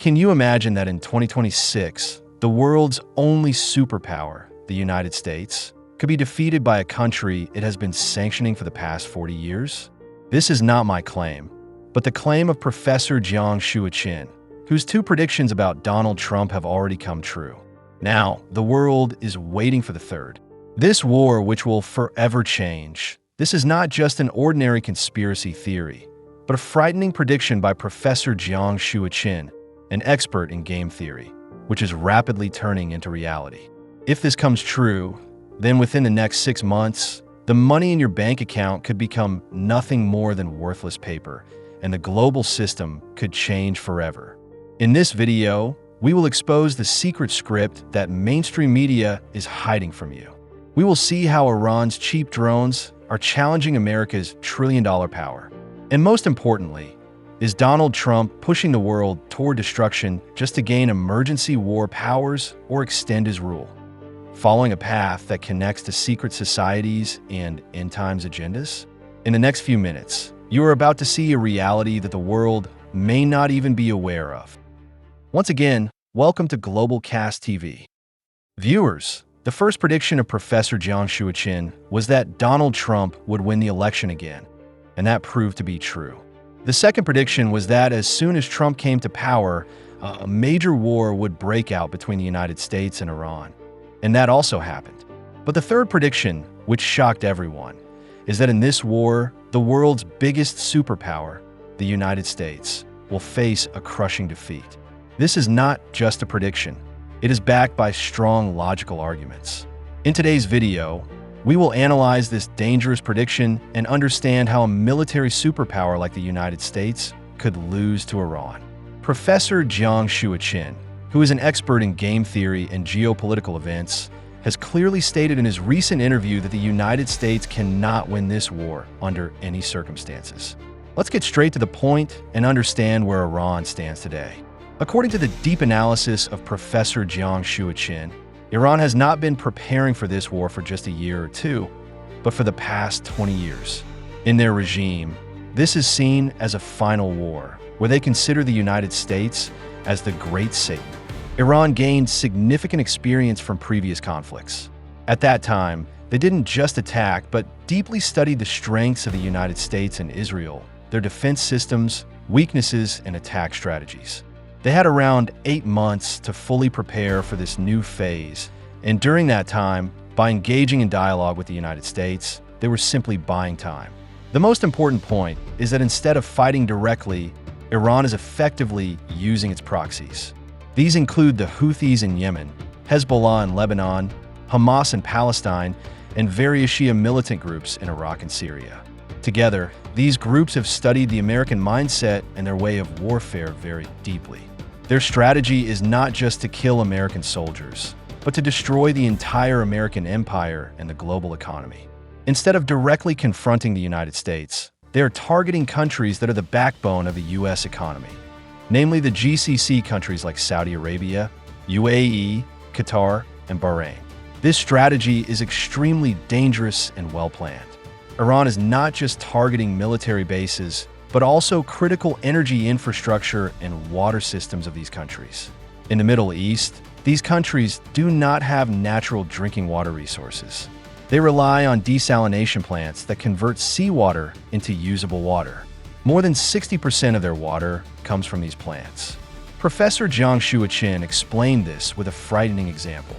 Can you imagine that in 2026, the world's only superpower, the United States, could be defeated by a country it has been sanctioning for the past 40 years? This is not my claim, but the claim of Professor Jiang Shuo-Chin, whose two predictions about Donald Trump have already come true. Now, the world is waiting for the third. This war, which will forever change, this is not just an ordinary conspiracy theory, but a frightening prediction by Professor Jiang Shuo-Chin, an expert in game theory, which is rapidly turning into reality. If this comes true, then within the next 6 months, the money in your bank account could become nothing more than worthless paper, and the global system could change forever. In this video, we will expose the secret script that mainstream media is hiding from you. We will see how Iran's cheap drones are challenging America's trillion-dollar power. And most importantly, is Donald Trump pushing the world toward destruction just to gain emergency war powers or extend his rule? Following a path that connects to secret societies and end times agendas? In the next few minutes, you are about to see a reality that the world may not even be aware of. Once again, welcome to Global Cast TV. Viewers, the first prediction of Professor Jiang Shuo-Chin was that Donald Trump would win the election again, and that proved to be true. The second prediction was that as soon as Trump came to power, a major war would break out between the United States and Iran. And that also happened. But the third prediction, which shocked everyone, is that in this war, the world's biggest superpower, the United States, will face a crushing defeat. This is not just a prediction. It is backed by strong logical arguments. In today's video, we will analyze this dangerous prediction and understand how a military superpower like the United States could lose to Iran. Professor Jiang Shuo-Chin, who is an expert in game theory and geopolitical events, has clearly stated in his recent interview that the United States cannot win this war under any circumstances. Let's get straight to the point and understand where Iran stands today. According to the deep analysis of Professor Jiang Shuo-Chin, Iran has not been preparing for this war for just a year or two, but for the past 20 years. In their regime, this is seen as a final war, where they consider the United States as the Great Satan. Iran gained significant experience from previous conflicts. At that time, they didn't just attack, but deeply studied the strengths of the United States and Israel, their defense systems, weaknesses, and attack strategies. They had around 8 months to fully prepare for this new phase, and during that time, by engaging in dialogue with the United States, they were simply buying time. The most important point is that instead of fighting directly, Iran is effectively using its proxies. These include the Houthis in Yemen, Hezbollah in Lebanon, Hamas in Palestine, and various Shia militant groups in Iraq and Syria. Together, these groups have studied the American mindset and their way of warfare very deeply. Their strategy is not just to kill American soldiers, but to destroy the entire American empire and the global economy. Instead of directly confronting the United States, they are targeting countries that are the backbone of the U.S. economy, namely the GCC countries like Saudi Arabia, UAE, Qatar, and Bahrain. This strategy is extremely dangerous and well-planned. Iran is not just targeting military bases, but also critical energy infrastructure and water systems of these countries. In the Middle East, these countries do not have natural drinking water resources. They rely on desalination plants that convert seawater into usable water. More than 60% of their water comes from these plants. Professor Jiang Shuo-Chin explained this with a frightening example.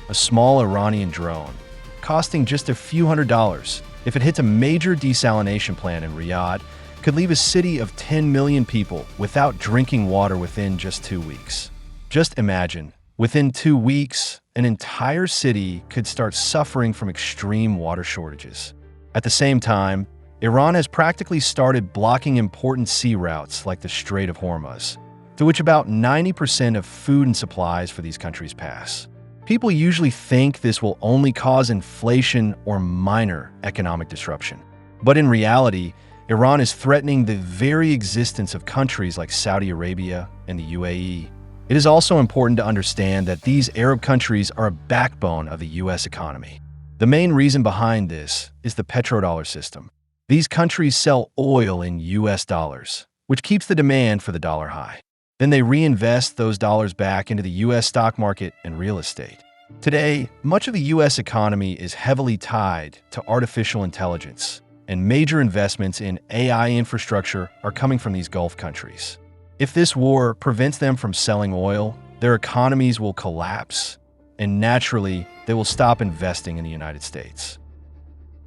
A small Iranian drone, costing just a few $100s, if it hits a major desalination plant in Riyadh, could leave a city of 10 million people without drinking water within just 2 weeks. Just imagine, within 2 weeks, an entire city could start suffering from extreme water shortages. At the same time, Iran has practically started blocking important sea routes like the Strait of Hormuz, through which about 90% of food and supplies for these countries pass. People usually think this will only cause inflation or minor economic disruption. But in reality, Iran is threatening the very existence of countries like Saudi Arabia and the UAE. It is also important to understand that these Arab countries are a backbone of the U.S. economy. The main reason behind this is the petrodollar system. These countries sell oil in U.S. dollars, which keeps the demand for the dollar high. Then they reinvest those dollars back into the U.S. stock market and real estate. Today, much of the U.S. economy is heavily tied to artificial intelligence, and major investments in AI infrastructure are coming from these Gulf countries. If this war prevents them from selling oil, their economies will collapse, and naturally, they will stop investing in the United States.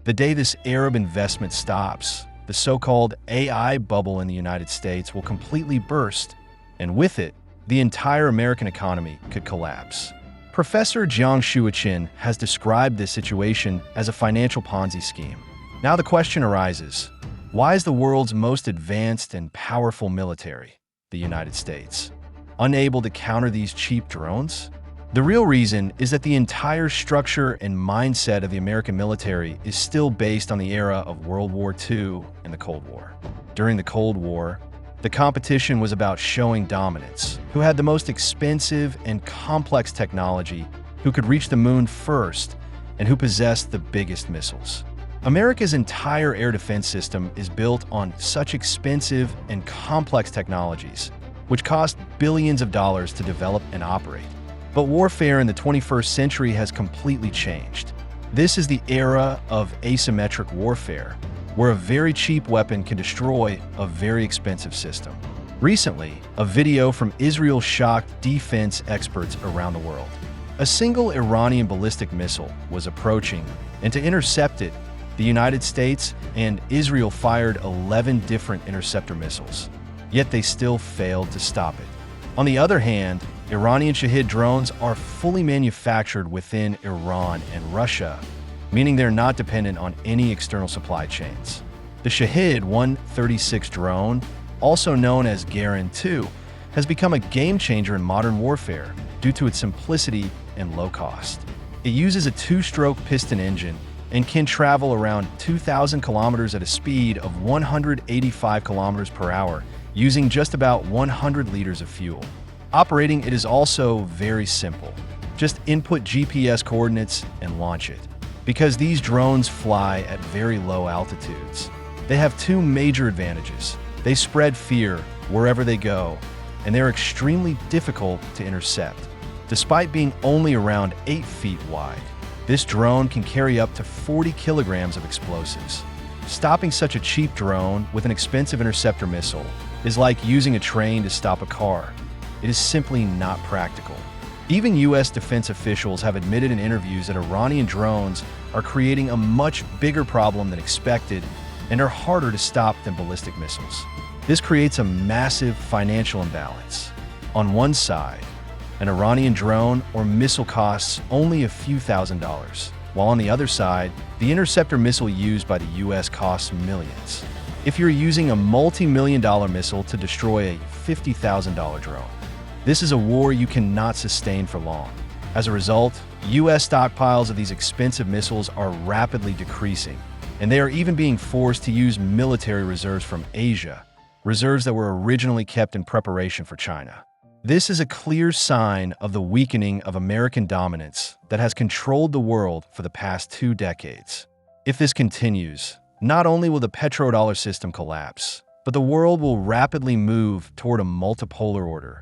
The day this Arab investment stops, the so-called AI bubble in the United States will completely burst, and with it, the entire American economy could collapse. Professor Jiang Shuoqin has described this situation as a financial Ponzi scheme. Now the question arises, why is the world's most advanced and powerful military, the United States, unable to counter these cheap drones? The real reason is that the entire structure and mindset of the American military is still based on the era of World War II and the Cold War. During the Cold War, the competition was about showing dominance, who had the most expensive and complex technology, who could reach the moon first, and who possessed the biggest missiles. America's entire air defense system is built on such expensive and complex technologies, which cost billions of dollars to develop and operate. But warfare in the 21st century has completely changed. This is the era of asymmetric warfare, where a very cheap weapon can destroy a very expensive system. Recently, a video from Israel shocked defense experts around the world. A single Iranian ballistic missile was approaching, and to intercept it, the United States and Israel fired 11 different interceptor missiles. Yet they still failed to stop it. On the other hand, Iranian Shahid drones are fully manufactured within Iran and Russia, meaning they're not dependent on any external supply chains. The Shahid 136 drone, also known as Garin 2, has become a game changer in modern warfare due to its simplicity and low cost. It uses a two-stroke piston engine and can travel around 2,000 kilometers at a speed of 185 kilometers per hour using just about 100 liters of fuel. Operating it is also very simple. Just input GPS coordinates and launch it. Because these drones fly at very low altitudes, they have two major advantages. They spread fear wherever they go, and they're extremely difficult to intercept. Despite being only around 8 feet wide, this drone can carry up to 40 kilograms of explosives. Stopping such a cheap drone with an expensive interceptor missile is like using a train to stop a car. It is simply not practical. Even U.S. defense officials have admitted in interviews that Iranian drones are creating a much bigger problem than expected and are harder to stop than ballistic missiles. This creates a massive financial imbalance. On one side, an Iranian drone or missile costs only a few $1,000s, while on the other side, the interceptor missile used by the U.S. costs millions. If you're using a multi-million-dollar missile to destroy a $50,000 drone, this is a war you cannot sustain for long. As a result, U.S. stockpiles of these expensive missiles are rapidly decreasing, and they are even being forced to use military reserves from Asia, reserves that were originally kept in preparation for China. This is a clear sign of the weakening of American dominance that has controlled the world for the past 2 decades. If this continues, not only will the petrodollar system collapse, but the world will rapidly move toward a multipolar order,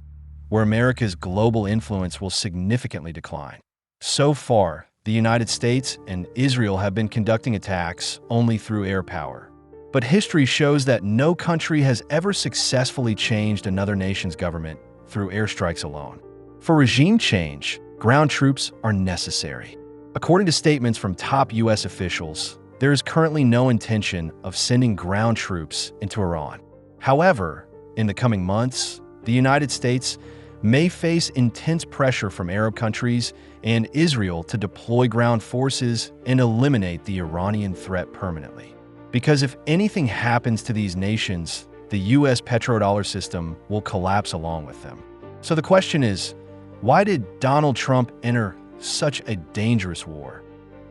where America's global influence will significantly decline. So far, the United States and Israel have been conducting attacks only through air power. But history shows that no country has ever successfully changed another nation's government through airstrikes alone. For regime change, ground troops are necessary. According to statements from top U.S. officials, there is currently no intention of sending ground troops into Iran. However, in the coming months, the United States may face intense pressure from Arab countries and Israel to deploy ground forces and eliminate the Iranian threat permanently. Because if anything happens to these nations, the U.S. petrodollar system will collapse along with them. So the question is, why did Donald Trump enter such a dangerous war,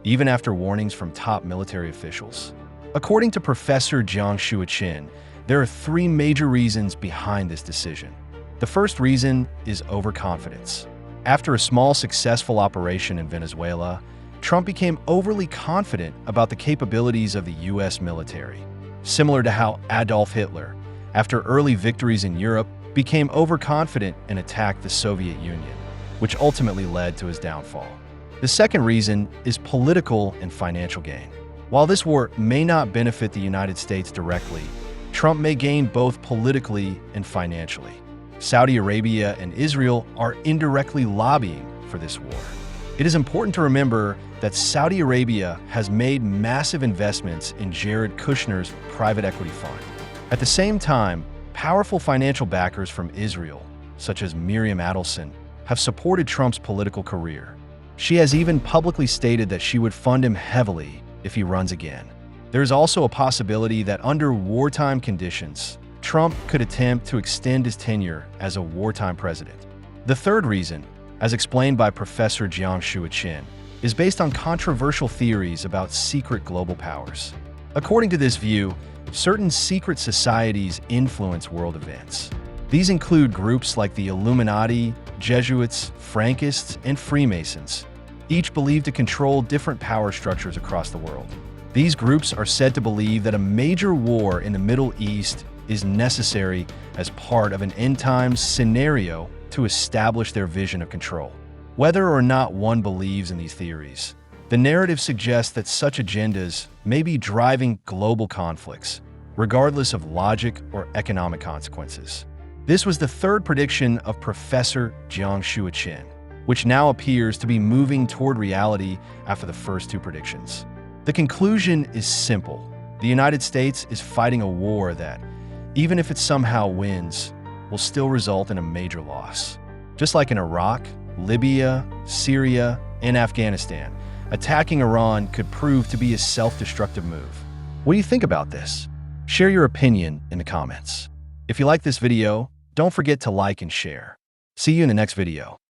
even after warnings from top military officials? According to Professor Jiang Shuoqin, there are 3 major reasons behind this decision. The first reason is overconfidence. After a small successful operation in Venezuela, Trump became overly confident about the capabilities of the U.S. military. Similar to how Adolf Hitler, after early victories in Europe, became overconfident and attacked the Soviet Union, which ultimately led to his downfall. The second reason is political and financial gain. While this war may not benefit the United States directly, Trump may gain both politically and financially. Saudi Arabia and Israel are indirectly lobbying for this war. It is important to remember that Saudi Arabia has made massive investments in Jared Kushner's private equity fund. At the same time, powerful financial backers from Israel, such as Miriam Adelson, have supported Trump's political career. She has even publicly stated that she would fund him heavily if he runs again. There is also a possibility that under wartime conditions, Trump could attempt to extend his tenure as a wartime president. The third reason, as explained by Professor Jiang-Shua Chen, is based on controversial theories about secret global powers. According to this view, certain secret societies influence world events. These include groups like the Illuminati, Jesuits, Frankists, and Freemasons, each believed to control different power structures across the world. These groups are said to believe that a major war in the Middle East is necessary as part of an end-times scenario to establish their vision of control. Whether or not one believes in these theories, the narrative suggests that such agendas may be driving global conflicts, regardless of logic or economic consequences. This was the third prediction of Professor Jiang-Shua Chen, which now appears to be moving toward reality after the first two predictions. The conclusion is simple. The United States is fighting a war that, even if it somehow wins, will still result in a major loss. Just like in Iraq, Libya, Syria, and Afghanistan, attacking Iran could prove to be a self-destructive move. What do you think about this? Share your opinion in the comments. If you like this video, don't forget to like and share. See you in the next video.